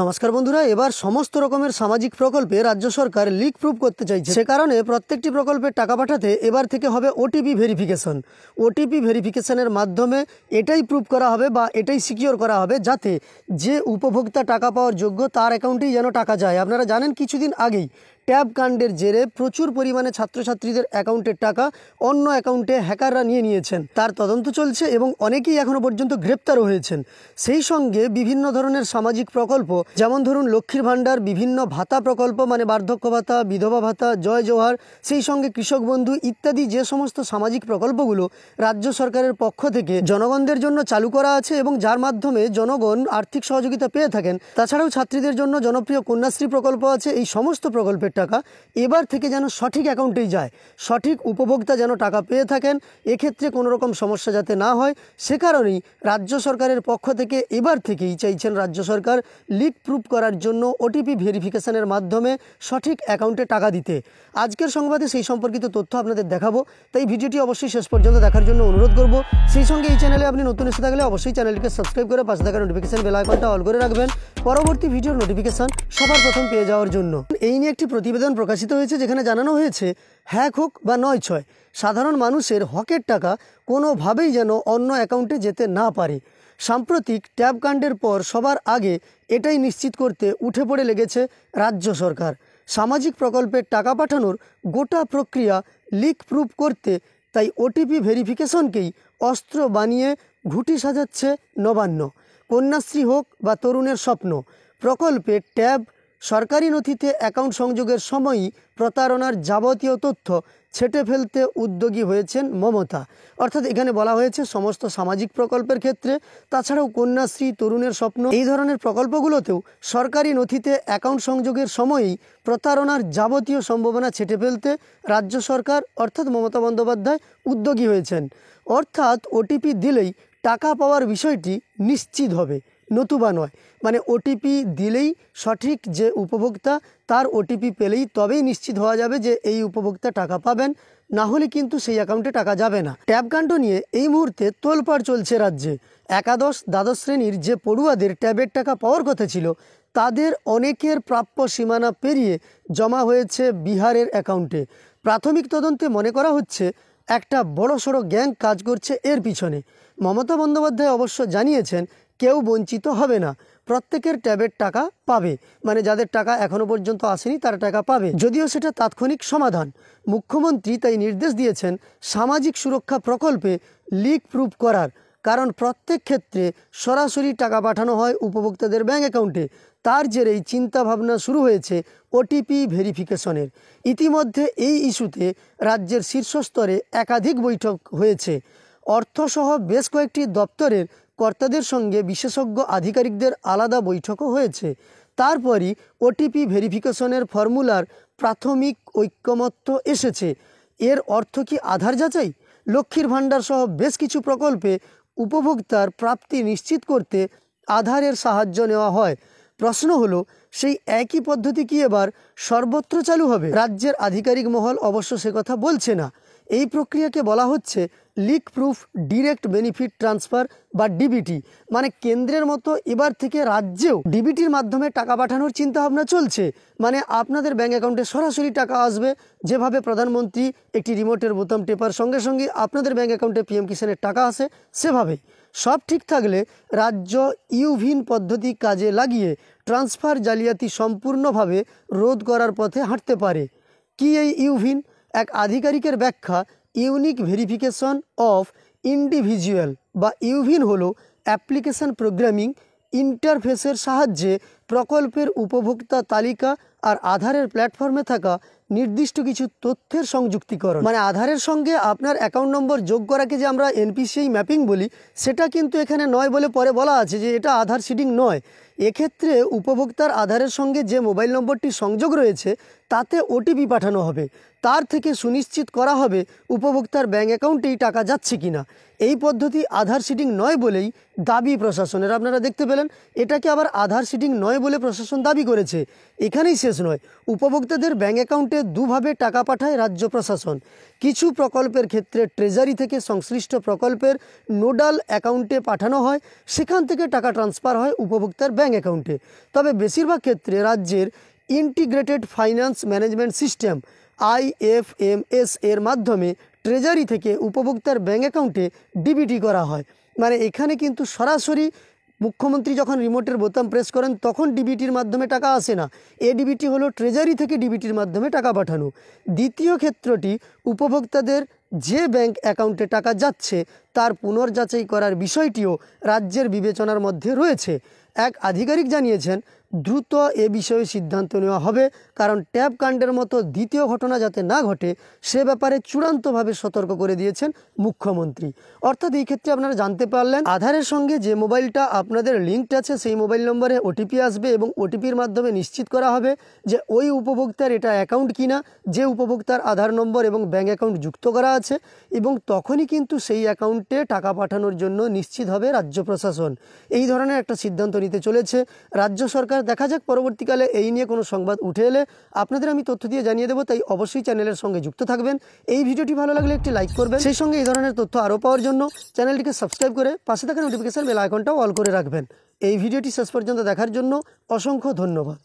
নমস্কার বন্ধুরা, এবার সমস্ত রকমের সামাজিক প্রকল্পে রাজ্য সরকার লিক প্রুফ করতে চাইছে। সে কারণে প্রত্যেকটি প্রকল্পের টাকা পাঠাতে এবার থেকে হবে ওটিপি ভেরিফিকেশন। ওটিপি ভেরিফিকেশনের মাধ্যমে এটাই প্রুফ করা হবে বা এটাই সিকিওর করা হবে যাতে যে উপভোক্তা টাকা পাওয়ার যোগ্য তার অ্যাকাউন্টেই যেন টাকা যায়। আপনারা জানেন কিছুদিন আগেই ট্যাব কাণ্ডের জেরে প্রচুর পরিমাণে ছাত্রছাত্রীদের অ্যাকাউন্টের টাকা অন্য অ্যাকাউন্টে হ্যাকাররা নিয়েছেন। তার তদন্ত চলছে এবং অনেকেই এখনও পর্যন্ত গ্রেপ্তারও হয়েছেন। সেই সঙ্গে বিভিন্ন ধরনের সামাজিক প্রকল্প, যেমন ধরুন লক্ষ্মীর ভাণ্ডার, বিভিন্ন ভাতা প্রকল্প মানে বার্ধক্য ভাতা, বিধবা ভাতা, জয় জোহার, সেই সঙ্গে কৃষক বন্ধু ইত্যাদি যে সমস্ত সামাজিক প্রকল্পগুলো রাজ্য সরকারের পক্ষ থেকে জনগণদের জন্য চালু করা আছে এবং যার মাধ্যমে জনগণ আর্থিক সহযোগিতা পেয়ে থাকেন। তাছাড়াও ছাত্রীদের জন্য জনপ্রিয় কন্যাশ্রী প্রকল্প আছে। এই সমস্ত প্রকল্পের টাকা এবার থেকে যেন সঠিক অ্যাকাউন্টেই যায়, সঠিক উপভোক্তা যেন টাকা পেয়ে থাকেন, এক্ষেত্রে কোনো রকম সমস্যা যাতে না হয় সে কারণেই রাজ্য সরকারের পক্ষ থেকে এবার থেকেই চাইছেন রাজ্য সরকার লিক প্রুফ করার জন্য ওটিপি ভেরিফিকেশনের মাধ্যমে সঠিক অ্যাকাউন্টে টাকা দিতে। আজকের সংবাদে সেই সম্পর্কিত তথ্য আপনাদের দেখাবো, তাই ভিডিওটি অবশ্যই শেষ পর্যন্ত দেখার জন্য অনুরোধ করব। সেই সঙ্গে এই চ্যানেলে আপনি নতুন এসে থাকলে অবশ্যই চ্যানেলটিকে সাবস্ক্রাইব করে পাশে থাকা নোটিফিকেশন বেল আইকনটা অল করে রাখবেন পরবর্তী ভিডিওর নোটিফিকেশন সবার প্রথম পেয়ে যাওয়ার জন্য। এই নিয়ে একটি প্রতিবেদন প্রকাশিত হয়েছে যেখানে জানানো হয়েছে হ্যাক হোক বা ৯/৬ সাধারণ মানুষের হকের টাকা কোনোভাবেই যেন অন্য অ্যাকাউন্টে যেতে না পারে। সাম্প্রতিক ট্যাব কাণ্ডের পর সবার আগে এটাই নিশ্চিত করতে উঠে পড়ে লেগেছে রাজ্য সরকার। সামাজিক প্রকল্পের টাকা পাঠানোর গোটা প্রক্রিয়া লিক প্রুফ করতে তাই ওটিপি ভেরিফিকেশনকেই অস্ত্র বানিয়ে ঘুঁটি সাজাচ্ছে নবান্ন। কন্যাশ্রী হোক বা তরুণের স্বপ্ন প্রকল্পে ট্যাব সরকারি নথিতে অ্যাকাউন্ট সংযোগের সময়ই প্রতারণার যাবতীয় তথ্য ছেঁটে ফেলতে উদ্যোগী হয়েছেন মমতা। অর্থাৎ এখানে বলা হয়েছে সমস্ত সামাজিক প্রকল্পের ক্ষেত্রে, তাছাড়াও কন্যাশ্রী, তরুণের স্বপ্ন এই ধরনের প্রকল্পগুলোতেও সরকারি নথিতে অ্যাকাউন্ট সংযোগের সময়ই প্রতারণার যাবতীয় সম্ভাবনা ছেঁটে ফেলতে রাজ্য সরকার অর্থাৎ মমতা বন্দ্যোপাধ্যায় উদ্যোগী হয়েছেন। অর্থাৎ ওটিপি দিলেই টাকা পাওয়ার বিষয়টি নিশ্চিত হবে, নতুবা নয়। মানে ওটিপি দিলেই সঠিক যে উপভোক্তা তার ওটিপি পেলেই তবেই নিশ্চিত হওয়া যাবে যে এই উপভোক্তা টাকা পাবেন, না হলে কিন্তু সেই অ্যাকাউন্টে টাকা যাবে না। ট্যাব কাণ্ড নিয়ে এই মুহূর্তে তোলপাড় চলছে রাজ্যে। একাদশ দ্বাদশ শ্রেণীর যে পড়ুয়াদের ট্যাবের টাকা পাওয়ার কথা ছিল তাদের অনেকের প্রাপ্য সীমানা পেরিয়ে জমা হয়েছে বিহারের অ্যাকাউন্টে। প্রাথমিক তদন্তে মনে করা হচ্ছে একটা বড়সড় গ্যাং কাজ করছে এর পিছনে। মমতা বন্দ্যোপাধ্যায় অবশ্য জানিয়েছেন কেউ বঞ্চিত হবে না, প্রত্যেকের ট্যাবের টাকা পাবে, মানে যাদের টাকা এখনও পর্যন্ত আসেনি তারা টাকা পাবে, যদিও সেটা তাৎক্ষণিক সমাধান। মুখ্যমন্ত্রী তাই নির্দেশ দিয়েছেন সামাজিক সুরক্ষা প্রকল্পে লিক প্রুফ করার, কারণ প্রত্যেক ক্ষেত্রে সরাসরি টাকা পাঠানো হয় উপভোক্তাদের ব্যাঙ্ক অ্যাকাউন্টে। তার জেরেই চিন্তাভাবনা শুরু হয়েছে ওটিপি ভেরিফিকেশনের। ইতিমধ্যে এই ইস্যুতে রাজ্যের শীর্ষস্তরে একাধিক বৈঠক হয়েছে। অর্থসহ বেশ কয়েকটি দপ্তরের কর্তাদের সঙ্গে বিশেষজ্ঞ আধিকারিকদের আলাদা বৈঠকও হয়েছে। তারপরই ওটিপি ভেরিফিকেশনের ফর্মুলার প্রাথমিক ঐকমত্য এসেছে। এর অর্থ কি আধার যাচাই? লক্ষ্মীর ভাণ্ডার সহ বেশ কিছু প্রকল্পে উপভোক্তার প্রাপ্তি নিশ্চিত করতে আধারের সাহায্য নেওয়া হয়। প্রশ্ন হলো সেই একই পদ্ধতি কি এবার সর্বত্র চালু হবে? রাজ্যের আধিকারিক মহল অবশ্য সে কথা বলছে না। এই প্রক্রিয়াকে বলা হচ্ছে leak proof direct benefit transfer বা ডিবিটি। মানে কেন্দ্রের মতো এবার থেকে রাজ্যেও ডিবিটির মাধ্যমে টাকা পাঠানোর চিন্তাভাবনা চলছে। মানে আপনাদের ব্যাঙ্ক অ্যাকাউন্টে সরাসরি টাকা আসবে, যেভাবে প্রধানমন্ত্রী একটি রিমোটের বোতাম টেপার সঙ্গে সঙ্গে আপনাদের ব্যাঙ্ক অ্যাকাউন্টে পিএম কিষাণের টাকা আসে, সেভাবেই। সব ঠিক থাকলে রাজ্য ইউভিন পদ্ধতি কাজে লাগিয়ে ট্রান্সফার জালিয়াতি সম্পূর্ণভাবে রোধ করার পথে হাঁটতে পারে। কি এই ইউভিন? এক আধিকারিকের ব্যাখ্যা, ইউনিক ভেরিফিকেশন অফ ইন্ডিভিজুয়াল বা ইউভিন হলো অ্যাপ্লিকেশন প্রোগ্রামিং ইন্টারফেসের সাহায্যে প্রকল্পের উপভোক্তা তালিকা আর আধারের প্ল্যাটফর্মে থাকা নির্দিষ্ট কিছু তথ্যের সংযুক্তিকরণ। মানে আধারের সঙ্গে আপনার অ্যাকাউন্ট নম্বর যোগ করাকে যে আমরা এনপিসিআই ম্যাপিং বলি, সেটা কিন্তু এখানে নয় বলে পরে বলা আছে যে এটা আধার সিডিং নয়। এক্ষেত্রে উপভোক্তার আধারের সঙ্গে যে মোবাইল নম্বরটি সংযোগ রয়েছে তাতে ওটিপি পাঠানো হবে। তার থেকে সুনিশ্চিত করা হবে উপভোক্তার ব্যাঙ্ক অ্যাকাউন্টেই টাকা যাচ্ছে কিনা। এই পদ্ধতি আধার সিডিং নয় বলেই দাবি প্রশাসনের। আপনারা দেখতে পেলেন, এটাকে আবার আধার সিডিং নয় বলে প্রশাসন দাবি করেছে। এখানেই শেষ নয়, উপভোক্তাদের ব্যাঙ্ক অ্যাকাউন্টে দুভাবে টাকা পাঠায় রাজ্য প্রশাসন। কিছু প্রকল্পের ক্ষেত্রে ট্রেজারি থেকে সংশ্লিষ্ট প্রকল্পের নোডাল অ্যাকাউন্টে পাঠানো হয়, সেখান থেকে টাকা ট্রান্সফার হয় উপভোক্তার ব্যাঙ্ক অ্যাকাউন্টে। তবে বেশিরভাগ ক্ষেত্রে রাজ্যের integrated finance management system IFMS এর মাধ্যমে ট্রেজারি থেকে উপভোক্তার ব্যাঙ্ক অ্যাকাউন্টে ডিবিটি করা হয়। মানে এখানে কিন্তু সরাসরি মুখ্যমন্ত্রী যখন রিমোটের বোতাম প্রেস করেন তখন ডিবিটির মাধ্যমে টাকা আসে না। ডিবিটি হলো ট্রেজারি থেকে ডিবিটির মাধ্যমে টাকা পাঠানো। দ্বিতীয় ক্ষেত্রটি উপভোক্তাদের যে ব্যাঙ্ক অ্যাকাউন্টে টাকা যাচ্ছে তার পুনর্যাচাই করার বিষয়টিও রাজ্যের বিবেচনার মধ্যে রয়েছে। এক আধিকারিক জানিয়েছেন, দ্রুত এ বিষয়ে সিদ্ধান্ত নেওয়া হবে, কারণ ট্যাব কাণ্ডের মতো দ্বিতীয় ঘটনা যাতে না ঘটে সে ব্যাপারে চূড়ান্তভাবে সতর্ক করে দিয়েছেন মুখ্যমন্ত্রী। অর্থাৎ এই ক্ষেত্রে আপনারা জানতে পারলেন, আধারের সঙ্গে যে মোবাইলটা আপনাদের লিঙ্কড আছে সেই মোবাইল নম্বরে ওটিপি আসবে এবং ওটিপির মাধ্যমে নিশ্চিত করা হবে যে ওই উপভোক্তার এটা অ্যাকাউন্ট কিনা, যে উপভোক্তার আধার নম্বর এবং ব্যাঙ্ক অ্যাকাউন্ট যুক্ত করা আছে, এবং তখনই কিন্তু সেই অ্যাকাউন্টে টাকা পাঠানোর জন্য নিশ্চিত হবে রাজ্য প্রশাসন। এই ধরনের একটা সিদ্ধান্ত নিতে চলেছে রাজ্য সরকার। দেখা যাক পরবর্তীকালে এই নিয়ে কোনো সংবাদ উঠে এলে আপনাদের আমি তথ্য দিয়ে জানিয়ে দেবো, তাই অবশ্যই চ্যানেলের সঙ্গে যুক্ত থাকবেন। এই ভিডিওটি ভালো লাগলে একটি লাইক করবেন, সেই সঙ্গে এই ধরনের তথ্য আরও পাওয়ার জন্য চ্যানেলটিকে সাবস্ক্রাইব করে পাশে থাকা নোটিফিকেশন বেল আইকনটাও অল করে রাখবেন। এই ভিডিওটি শেষ পর্যন্ত দেখার জন্য অসংখ্য ধন্যবাদ।